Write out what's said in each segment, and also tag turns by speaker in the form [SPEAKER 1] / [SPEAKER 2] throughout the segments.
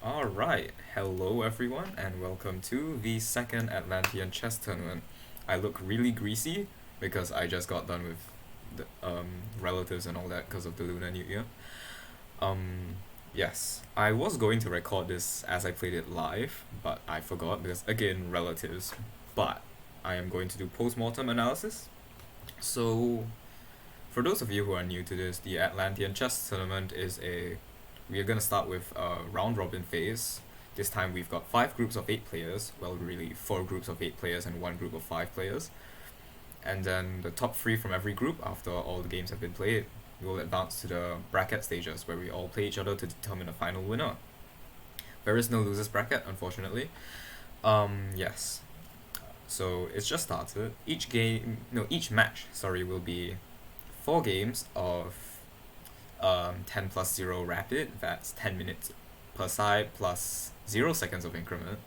[SPEAKER 1] Alright, hello everyone, and welcome to the second Atlantean Chess Tournament. I look really greasy because I just got done with the relatives and all that because of the Lunar New Year. Um, yes, I was going to record this as I played it live, but I forgot because, again, relatives. But I am going to do post-mortem analysis. So, for those of you who are new to this, the Atlantean Chess Tournament is a we're gonna start with a round robin phase. This time we've got five groups of 8 players. Well, really four groups of 8 players and one group of 5 players. And then the top three from every group, after all the games have been played, will advance to the bracket stages where we all play each other to determine the final winner. There is no losers bracket, unfortunately. Yes. So it's just started. Each match, sorry, will be 4 games of 10 plus 0 rapid, that's 10 minutes per side plus 0 seconds of increment,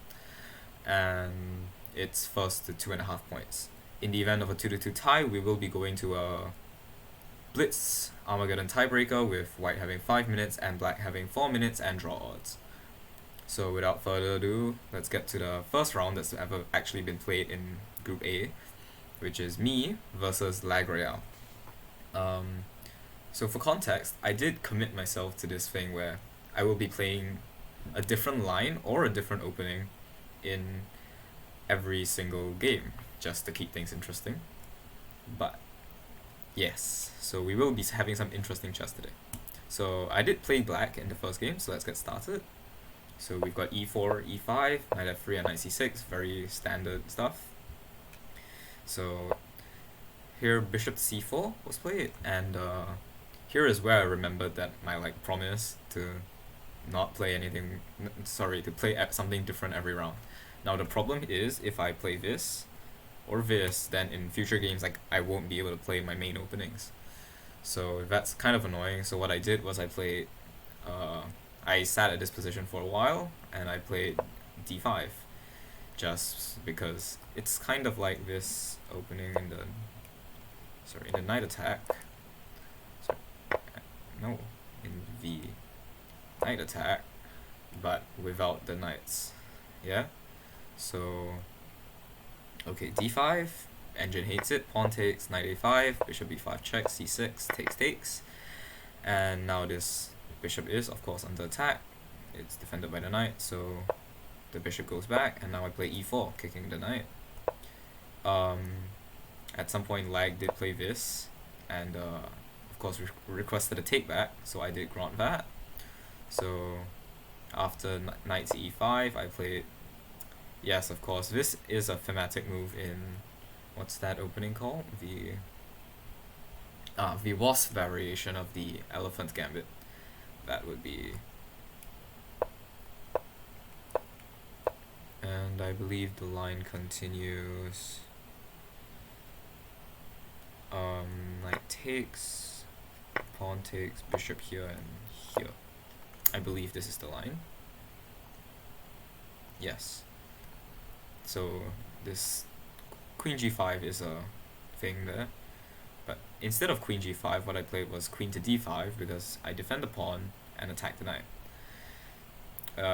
[SPEAKER 1] and it's first to 2.5 points. In the event of a 2-2 tie, we will be going to a blitz armageddon tiebreaker with white having 5 minutes and black having 4 minutes and draw odds. So without further ado, let's get to the first round that's ever actually been played in Group A, which is me versus Lagreal. So for context, I did commit myself to this thing where I will be playing a different line or a different opening in every single game, just to keep things interesting. But yes, so we will be having some interesting chess today. So I did play black in the first game, so let's get started. So we've got e4, e5, knight f3 and knight c6, very standard stuff. So here bishop c4 was played, and here is where I remembered that my promise to not play anything, to play something different every round. Now the problem is if I play this or this, then in future games I won't be able to play my main openings. So that's kind of annoying. So what I did was I sat at this position for a while and I played d5, just because it's kind of like this opening in the knight attack. No, in the knight attack, but without the knights. Yeah? So, okay, d5, engine hates it, pawn takes, knight a5, bishop b5 checks, c6, takes, and now this bishop is, of course, under attack. It's defended by the knight, so the bishop goes back, and now I play e4, kicking the knight. At some point, Lag did play this, and of course requested a take back, so I did grant that. So after knight to e5, I played, yes, of course, this is a thematic move in, what's that opening called? The wasp variation of the elephant gambit. That would be, and I believe the line continues. Knight takes, pawn takes, bishop here and here. I believe this is the line. Yes. So this queen g5 is a thing there. But instead of queen g5, what I played was queen to d5 because I defend the pawn and attack the knight.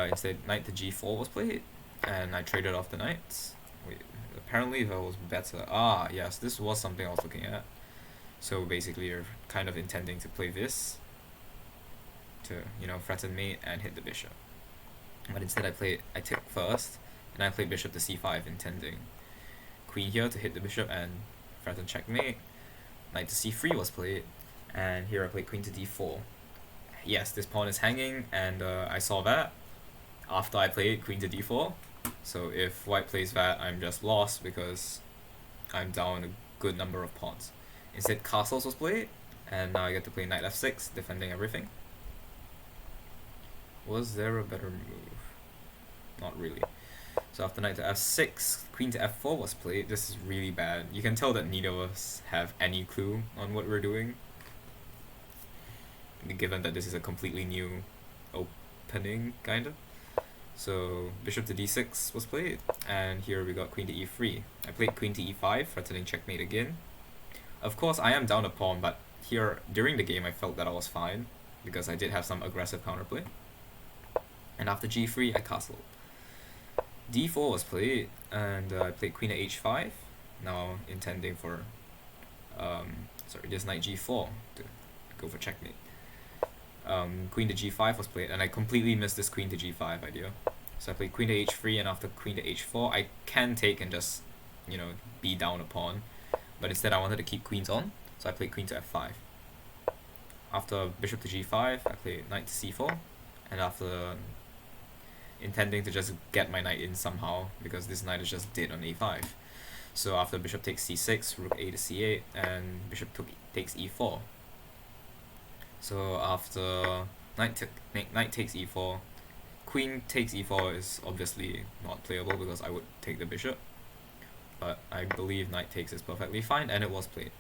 [SPEAKER 1] Instead, knight to g4 was played, and I traded off the knights. Wait, apparently that was better. Ah, yes, this was something I was looking at. So basically you're kind of intending to play this to, threaten mate and hit the bishop. But instead I took first, and I played bishop to c5, intending queen here to hit the bishop and threaten checkmate. Knight to c3 was played, and here I played queen to d4. Yes, this pawn is hanging, and I saw that after I played queen to d4. So if white plays that, I'm just lost because I'm down a good number of pawns. Instead, castles was played, and now I get to play knight f6, defending everything. Was there a better move? Not really. So after knight to f6, queen to f4 was played. This is really bad. You can tell that neither of us have any clue on what we're doing, given that this is a completely new opening, kind of. So bishop to d6 was played, and here we got queen to e3. I played queen to e5, threatening checkmate again. Of course, I am down a pawn, but here, during the game, I felt that I was fine, because I did have some aggressive counterplay. And after g3, I castled. d4 was played, and I played queen to h5, now intending for, this knight g4 to go for checkmate. Queen to g5 was played, and I completely missed this queen to g5 idea. So I played queen to h3, and after queen to h4, I can take and just, be down a pawn. But instead I wanted to keep queens on, so I played queen to f5. After bishop to g5, I played knight to c4, and after intending to just get my knight in somehow, because this knight is just dead on a5. So after bishop takes c6, rook a to c8, and bishop takes e4. So after knight takes e4, queen takes e4 is obviously not playable because I would take the bishop. But I believe knight takes is perfectly fine, and it was played.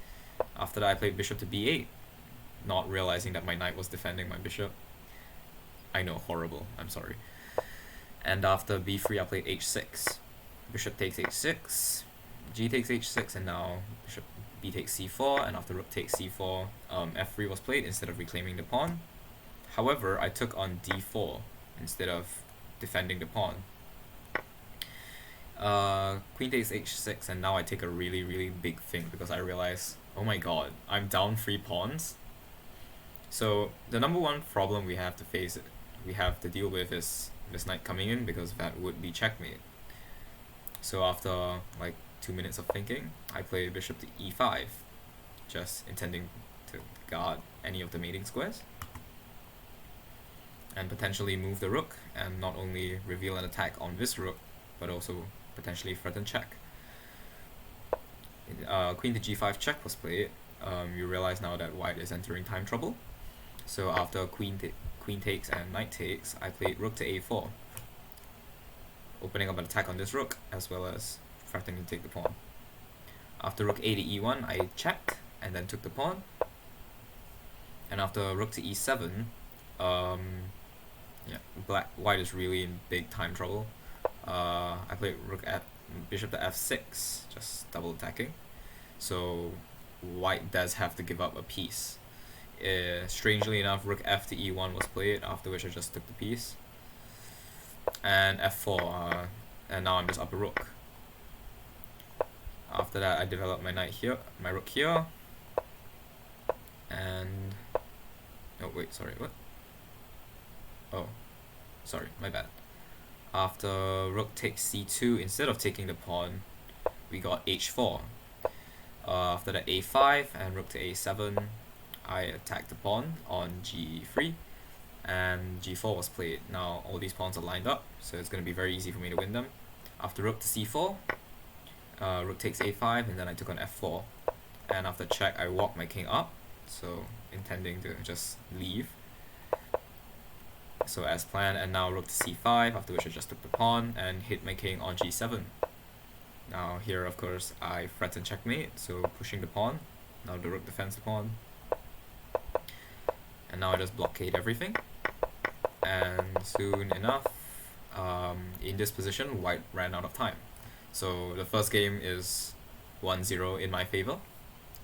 [SPEAKER 1] After that I played bishop to b8, not realizing that my knight was defending my bishop. I know, horrible, I'm sorry. And after b3 I played h6. Bishop takes h6, g takes h6, and now bishop b takes c4, and after rook takes c4, f3 was played instead of reclaiming the pawn. However, I took on d4 instead of defending the pawn. Queen takes h6, and now I take a really, really big thing because I realize, oh my god, I'm down 3 pawns. So the number one problem we have to deal with is this knight coming in, because that would be checkmate. So after like 2 minutes of thinking, I play bishop to e5, just intending to guard any of the mating squares and potentially move the rook, and not only reveal an attack on this rook, but also potentially threaten check. Queen to g5 check was played. You realize now that white is entering time trouble. So after queen takes and knight takes, I played rook to a4, opening up an attack on this rook, as well as threatening to take the pawn. After rook a to e1, I checked and then took the pawn. And after rook to e7, white is really in big time trouble. I played bishop to f6, just double attacking. So white does have to give up a piece. Strangely enough, rook f to e1 was played, after which I just took the piece. And f4, and now I'm just up a rook. After that, I developed my rook here. And oh wait, sorry, what? Oh, sorry, my bad. After rook takes c2, instead of taking the pawn, we got h4. After that, a5 and rook to a7, I attacked the pawn on g3, and g4 was played. Now all these pawns are lined up, so it's going to be very easy for me to win them. After rook to c4, rook takes a5, and then I took on f4. And after check, I walked my king up, so intending to just leave. So as planned, and now rook to c5, after which I just took the pawn and hit my king on g7. Now here, of course, I threaten checkmate, so pushing the pawn. Now the rook defends the pawn. And now I just blockade everything. And soon enough, in this position, white ran out of time. So the first game is 1-0 in my favor.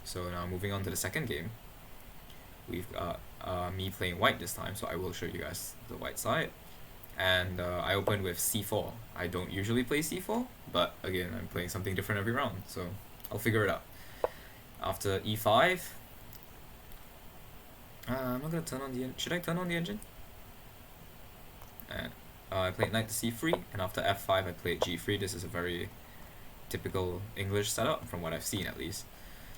[SPEAKER 1] So now moving on to the second game, we've got me playing white this time, so I will show you guys the white side. And I opened with c4. I don't usually play c4, but again, I'm playing something different every round, so I'll figure it out. After e5, I'm not gonna turn on the engine. Should I turn on the engine? And I played knight to c3, and after f5 I played g3. This is a very typical English setup from what I've seen, at least.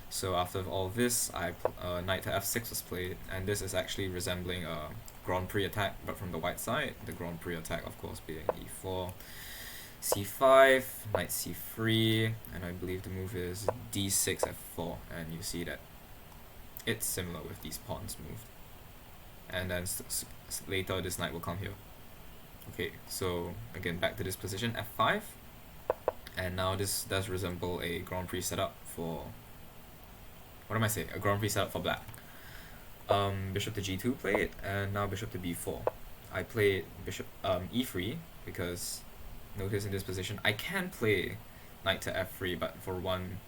[SPEAKER 1] So after all this, knight to f6 was played, and this is actually resembling a Grand Prix attack, but from the white side. The Grand Prix attack, of course, being e4, c5, knight c3, and I believe the move is d6 f4, and you see that it's similar with these pawns moved. And then later this knight will come here. Okay, so again back to this position, f5, and now this does resemble a Grand Prix setup for, what am I saying? A Grand Prix setup for black. Bishop to g2 played, and now bishop to b4. I played bishop e3 because notice in this position I can play knight to f3, but for one,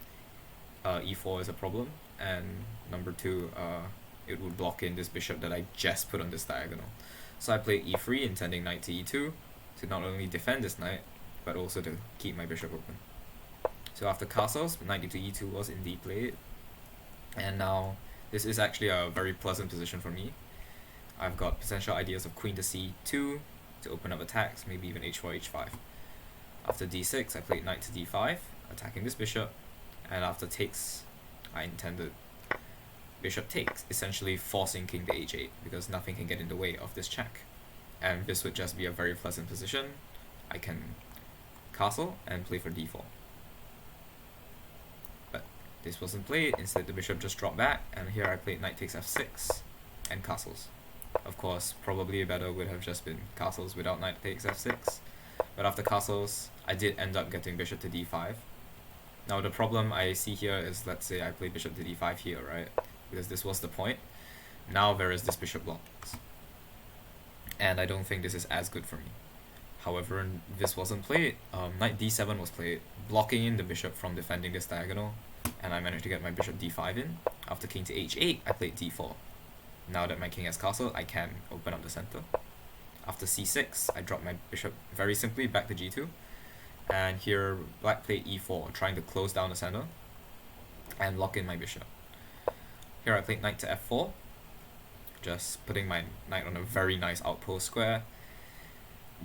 [SPEAKER 1] e4 is a problem, and number two, it would block in this bishop that I just put on this diagonal. So I played e3, intending knight to e2 to not only defend this knight, but also to keep my bishop open. So after castles, knight to e2 was indeed played, and now this is actually a very pleasant position for me. I've got potential ideas of queen to c2 to open up attacks, maybe even h4, h5. After d6, I played knight to d5, attacking this bishop, and after takes, I intended bishop takes, essentially forcing king to h8, because nothing can get in the way of this check. And this would just be a very pleasant position. I can castle and play for d4. But this wasn't played, instead the bishop just dropped back, and here I played knight takes f6 and castles. Of course, probably better would have just been castles without knight takes f6, but after castles, I did end up getting bishop to d5. Now the problem I see here is, let's say I play bishop to d5 here, right? Because this was the point. Now there is this bishop blocks, and I don't think this is as good for me. However, this wasn't played. Knight d7 was played, blocking in the bishop from defending this diagonal, and I managed to get my bishop d5 in. After king to h8, I played d4. Now that my king has castle, I can open up the center. After c6, I dropped my bishop very simply back to g2, and here black played e4, trying to close down the center and lock in my bishop. Here I played knight to f4, just putting my knight on a very nice outpost square.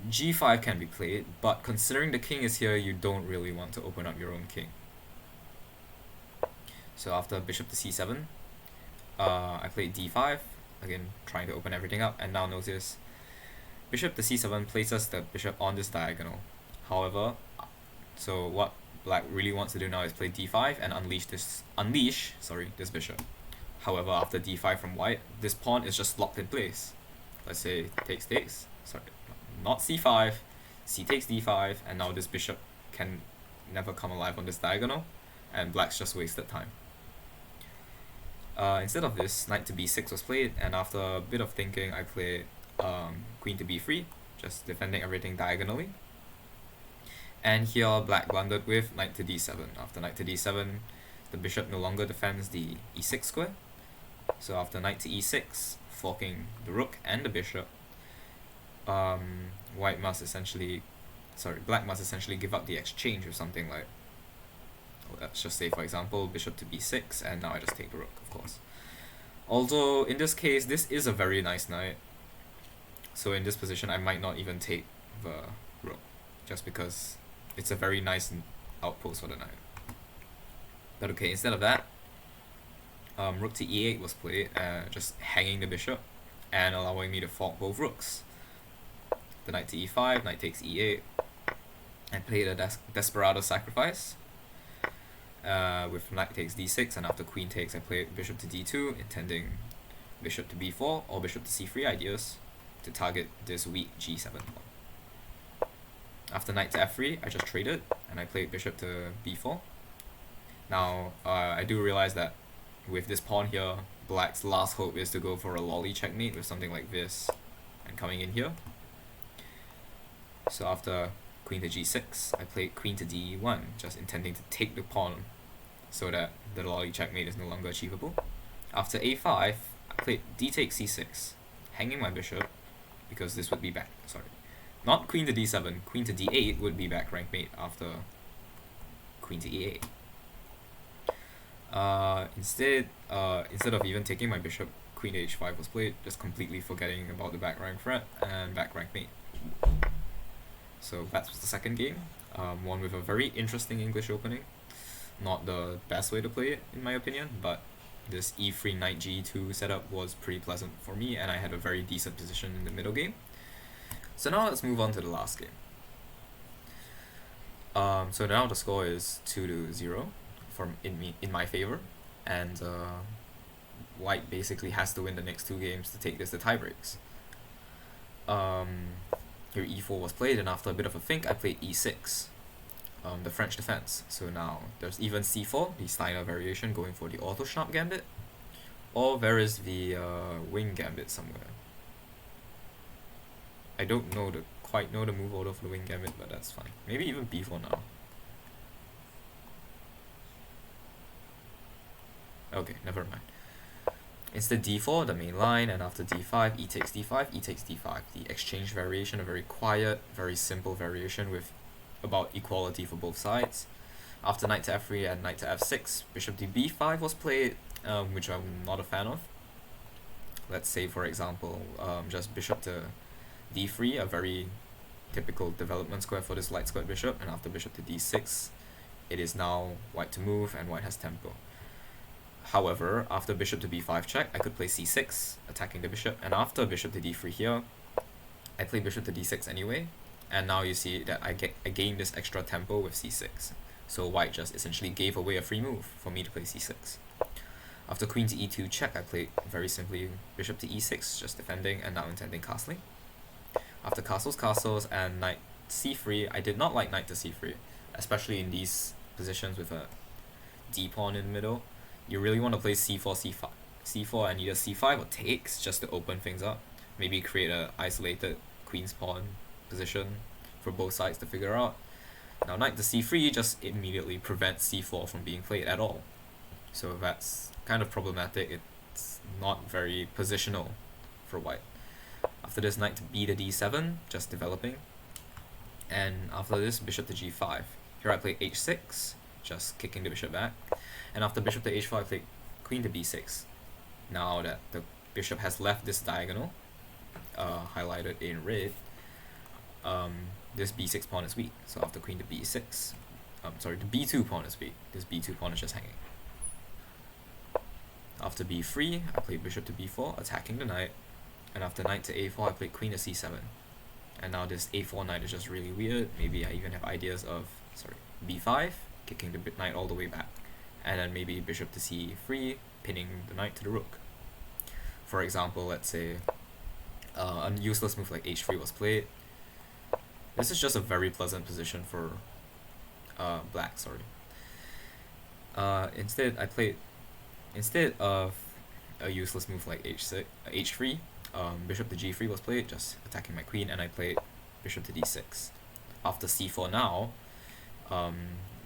[SPEAKER 1] g5 can be played, but considering the king is here, you don't really want to open up your own king. So after bishop to c7, I played d5, again trying to open everything up, and now notice bishop to c7 places the bishop on this diagonal. However, so what black really wants to do now is play d5 and unleash this bishop. However, after d5 from white, this pawn is just locked in place. Let's say takes, not c5, c takes d5, and now this bishop can never come alive on this diagonal, and black's just wasted time. Instead of this, knight to b6 was played, and after a bit of thinking, I played queen to b3, just defending everything diagonally. And here black blundered with knight to d7. After knight to d7, the bishop no longer defends the e6 square. So after knight to e6, forking the rook and the bishop, black must essentially give up the exchange with something like, let's just say for example, bishop to b6, and now I just take the rook, of course. Although in this case, this is a very nice knight, so in this position I might not even take the rook, just because it's a very nice outpost for the knight. But okay, instead of that, rook to e8 was played, just hanging the bishop and allowing me to fork both rooks. The knight to e5, knight takes e8, and played a desperado sacrifice with knight takes d6, and after queen takes, I played bishop to d2, intending bishop to b4 or bishop to c3 ideas to target this weak g7 pawn. After knight to f3, I just traded, and I played bishop to b4. Now, I do realize that with this pawn here, black's last hope is to go for a lolly checkmate with something like this, and coming in here. So after queen to g6, I played queen to d1, just intending to take the pawn so that the lolly checkmate is no longer achievable. After a5, I played d takes c6, hanging my bishop, because this would be back, not queen to d7, queen to d8 would be back rank mate after queen to e8. Instead of even taking my bishop, queen to h5 was played, just completely forgetting about the back rank threat and back rank mate. So that was the second game, one with a very interesting English opening. Not the best way to play it, in my opinion, but this e3 knight g2 setup was pretty pleasant for me, and I had a very decent position in the middle game. So now let's move on to the last game. So now the score is 2-0 in my favor, and white basically has to win the next two games to take this to tiebreaks. Here e4 was played, and after a bit of a think, I played e6, the French defense. So now there's even c4, the Steiner variation, going for the auto schnapp gambit, or there is the wing gambit somewhere. I don't quite know the move order for the wing gambit, but that's fine. Maybe even b4 now. Okay, never mind. Instead d4, the main line, and after d5, e takes d5, e takes d5. The exchange variation, a very quiet, very simple variation with about equality for both sides. After knight to f3 and knight to f6, bishop to b5 was played, which I'm not a fan of. Let's say, for example, just bishop to d3, a very typical development square for this light squared bishop, and after bishop to d6, it is now white to move and white has tempo. However, after bishop to b5 check, I could play c6, attacking the bishop, and after bishop to d3 here, I play bishop to d6 anyway, and now you see that I gain this extra tempo with c6. So white just essentially gave away a free move for me to play c6. After queen to e2 check, I played very simply bishop to e6, just defending and now intending castling. After castles, and knight c3, I did not like knight to c3, especially in these positions with a d pawn in the middle. You really want to play c4, c4, and either c5 or takes just to open things up. Maybe create a isolated queen's pawn position for both sides to figure out. Now knight to c3 just immediately prevents c4 from being played at all. So that's kind of problematic. It's not very positional for white. After this, knight to b to d7, just developing. And after this, bishop to g5. Here I play h6, just kicking the bishop back. And after bishop to h4, I play queen to b6. Now that the bishop has left this diagonal, highlighted in red, this b6 pawn is weak. So after queen to b6, the b2 pawn is weak. This b2 pawn is just hanging. After b3, I play bishop to b4, attacking the knight. And after knight to a4, I play queen to c7. And now this a4 knight is just really weird. Maybe I even have ideas of, b5, kicking the knight all the way back. And then maybe bishop to c3, pinning the knight to the rook. For example, let's say a useless move like h3 was played. This is just a very pleasant position for black, instead of a useless move like h3, bishop to g3 was played, just attacking my queen, and I played bishop to d6. After c4 now,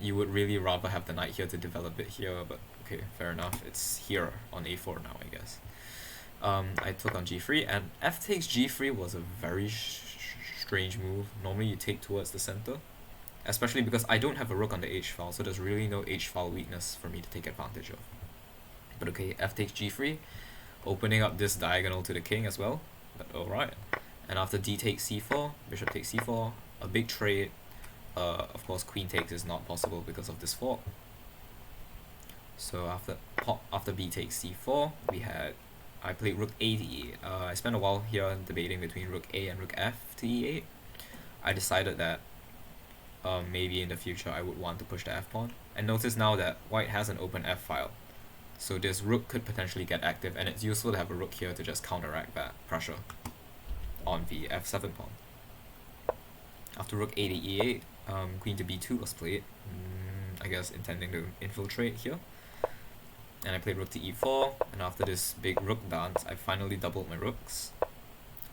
[SPEAKER 1] you would really rather have the knight here to develop it here, but okay, fair enough. It's here on a4 now, I guess. I took on g3, and f takes g3 was a very strange move. Normally you take towards the center, especially because I don't have a rook on the h-file, so there's really no h-file weakness for me to take advantage of. But okay, f takes g3, opening up this diagonal to the king as well, but alright. And after d takes c4, bishop takes c4, a big trade. Of course, queen takes is not possible because of this fork. So after b takes c4, I played rook a to e8. I spent a while here debating between rook a and rook f to e8. I decided that maybe in the future I would want to push the f pawn. And notice now that white has an open f file. So this rook could potentially get active, and it's useful to have a rook here to just counteract that pressure on the f7 pawn. After rook a to e8, queen to b2 was played, I guess intending to infiltrate here. And I played rook to e4, and after this big rook dance, I finally doubled my rooks.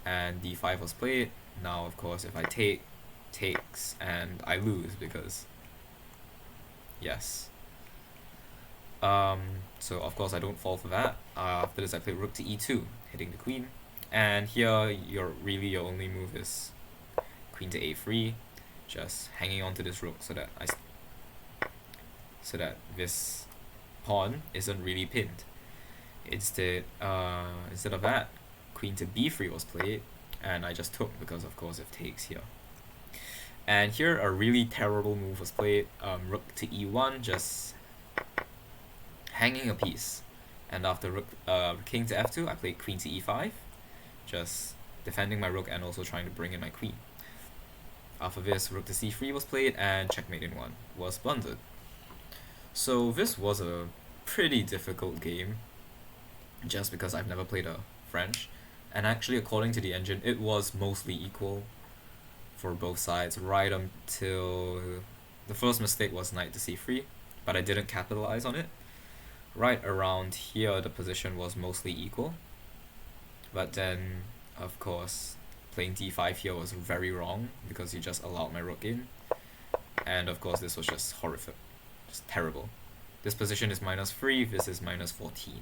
[SPEAKER 1] And d5 was played. Now, of course, if I takes, and I lose because, yes. So of course I don't fall for that. After this I play rook to e2, hitting the queen. And here your only move is queen to a3, just hanging on to this rook so that this pawn isn't really pinned. Instead of that, queen to b3 was played, and I just took because of course it takes here. And here a really terrible move was played, rook to e1, just hanging a piece. And after king to f2, I played queen to e5, just defending my rook and also trying to bring in my queen. After this, rook to c3 was played, and checkmate in 1 was blundered. So this was a pretty difficult game, just because I've never played a French. And actually, according to the engine, it was mostly equal for both sides, right until the first mistake was knight to c3, but I didn't capitalize on it. Right around here, the position was mostly equal, but then, of course, playing d5 here was very wrong because you just allowed my rook in, and of course this was just horrific, just terrible. This position is -3, this is -14.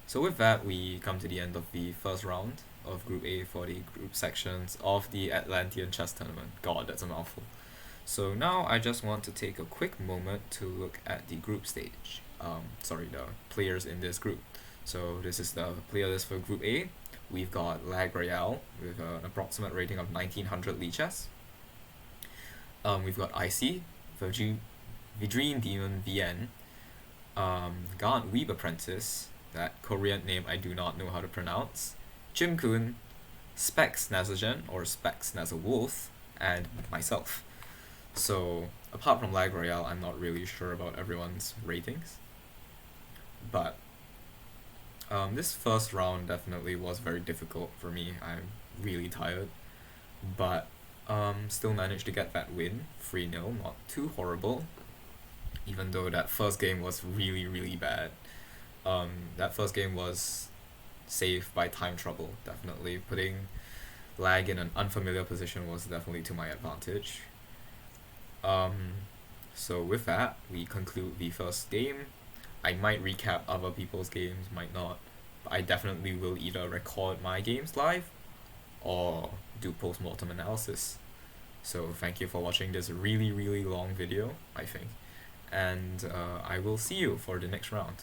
[SPEAKER 1] So with that, we come to the end of the first round of Group A for the group sections of the Atlantean Chess Tournament. God, that's a mouthful. So now I just want to take a quick moment to look at the group stage. The players in this group. So this is the player list for Group A. We've got Lag Royale with an approximate rating of 1900 lichess. We've got IC, Vidrine Demon VN, Gaunt Weeb Apprentice, that Korean name I do not know how to pronounce, Jim Kun, Specs Nazagen or Specs Nazawolf, and myself. So apart from Lag Royale, I'm not really sure about everyone's ratings. But this first round definitely was very difficult for me. I'm really tired. But still managed to get that win, 3-0, not too horrible. Even though that first game was really, really bad. That first game was saved by time trouble, definitely. Putting Lag in an unfamiliar position was definitely to my advantage. So with that, we conclude the first game. I might recap other people's games, might not. But I definitely will either record my games live or do post-mortem analysis. So thank you for watching this really, really long video, I think. And I will see you for the next round.